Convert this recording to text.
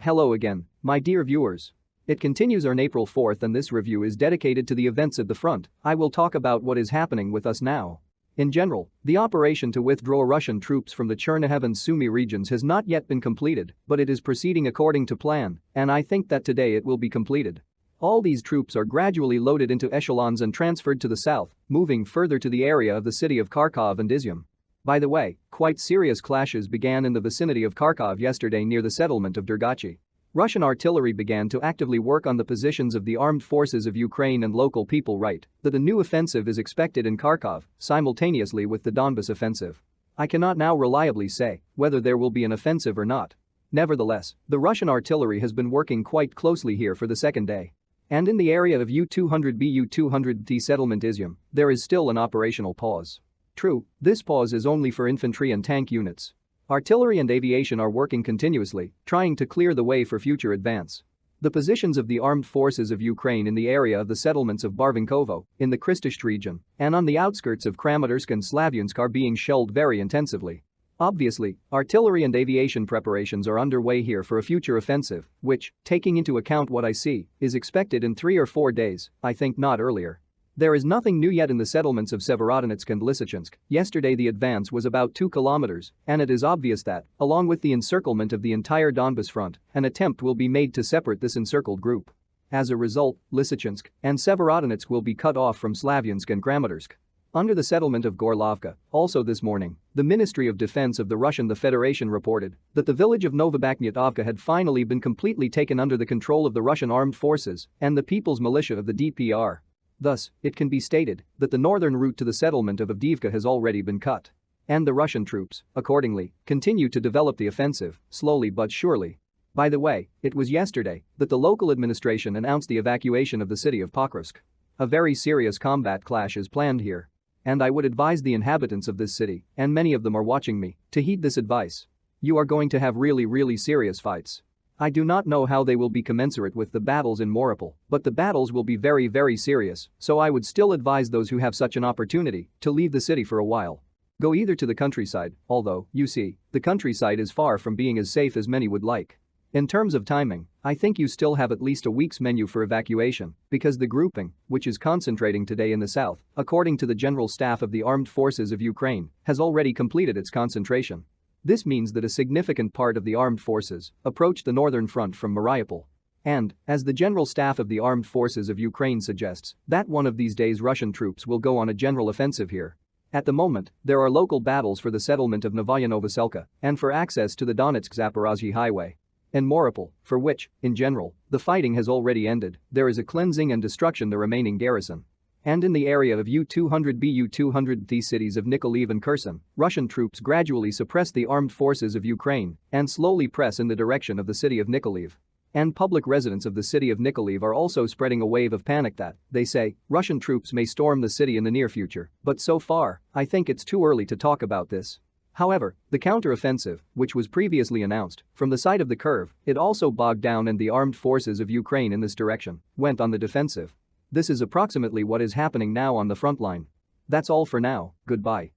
Hello again, my dear viewers. It continues on April 4th and this review is dedicated to the events at the front. I will talk about what is happening with us now. In general, the operation to withdraw Russian troops from the Chernihiv and Sumy regions has not yet been completed, but it is proceeding according to plan, and I think that today it will be completed. All these troops are gradually loaded into echelons and transferred to the south, moving further to the area of the city of Kharkov and Izyum. By the way, quite serious clashes began in the vicinity of Kharkov yesterday near the settlement of Dergachi. Russian artillery began to actively work on the positions of the armed forces of Ukraine, and local people write that a new offensive is expected in Kharkov simultaneously with the Donbas offensive. I cannot now reliably say whether there will be an offensive or not. Nevertheless, the Russian artillery has been working quite closely here for the second day. And in the area of U-200B U-200T settlement Izyum, there is still an operational pause. True, this pause is only for infantry and tank units. Artillery and aviation are working continuously, trying to clear the way for future advance. The positions of the armed forces of Ukraine in the area of the settlements of Barvinkovo, in the Kristysht region, and on the outskirts of Kramatorsk and Slavyansk are being shelled very intensively. Obviously, artillery and aviation preparations are underway here for a future offensive, which, taking into account what I see, is expected in 3 or 4 days, I think not earlier. There is nothing new yet in the settlements of Severodonetsk and Lysychansk. Yesterday the advance was about 2 kilometers, and it is obvious that, along with the encirclement of the entire Donbas front, an attempt will be made to separate this encircled group. As a result, Lysychansk and Severodonetsk will be cut off from Slavyansk and Kramatorsk. Under the settlement of Gorlovka, also this morning, the Ministry of Defense of the Russian Federation reported that the village of Novobakhmutovka had finally been completely taken under the control of the Russian armed forces and the People's Militia of the DPR. Thus, it can be stated that the northern route to the settlement of Avdiivka has already been cut. And the Russian troops, accordingly, continue to develop the offensive, slowly but surely. By the way, it was yesterday that the local administration announced the evacuation of the city of Pokrovsk. A very serious combat clash is planned here. And I would advise the inhabitants of this city, and many of them are watching me, to heed this advice. You are going to have really serious fights. I do not know how they will be commensurate with the battles in Mariupol, but the battles will be very serious, so I would still advise those who have such an opportunity to leave the city for a while. Go either to the countryside, although, you see, the countryside is far from being as safe as many would like. In terms of timing, I think you still have at least a week's menu for evacuation, because the grouping, which is concentrating today in the south, according to the General Staff of the Armed Forces of Ukraine, has already completed its concentration. This means that a significant part of the armed forces approached the northern front from Mariupol. And, as the General Staff of the Armed Forces of Ukraine suggests, that one of these days Russian troops will go on a general offensive here. At the moment, there are local battles for the settlement of Novaya Novoselka and for access to the Donetsk-Zaporozhye highway. In Mariupol, for which, in general, the fighting has already ended, there is a cleansing and destruction the remaining garrison. And in the area of U-200B U-200T cities of Nikolaev and Kherson, Russian troops gradually suppress the armed forces of Ukraine and slowly press in the direction of the city of Nikolaev. And public residents of the city of Nikolaev are also spreading a wave of panic that, they say, Russian troops may storm the city in the near future, but so far, I think it's too early to talk about this. However, the counter-offensive, which was previously announced, from the side of the curve, it also bogged down and the armed forces of Ukraine in this direction went on the defensive. This is approximately what is happening now on the front line. That's all for now, goodbye.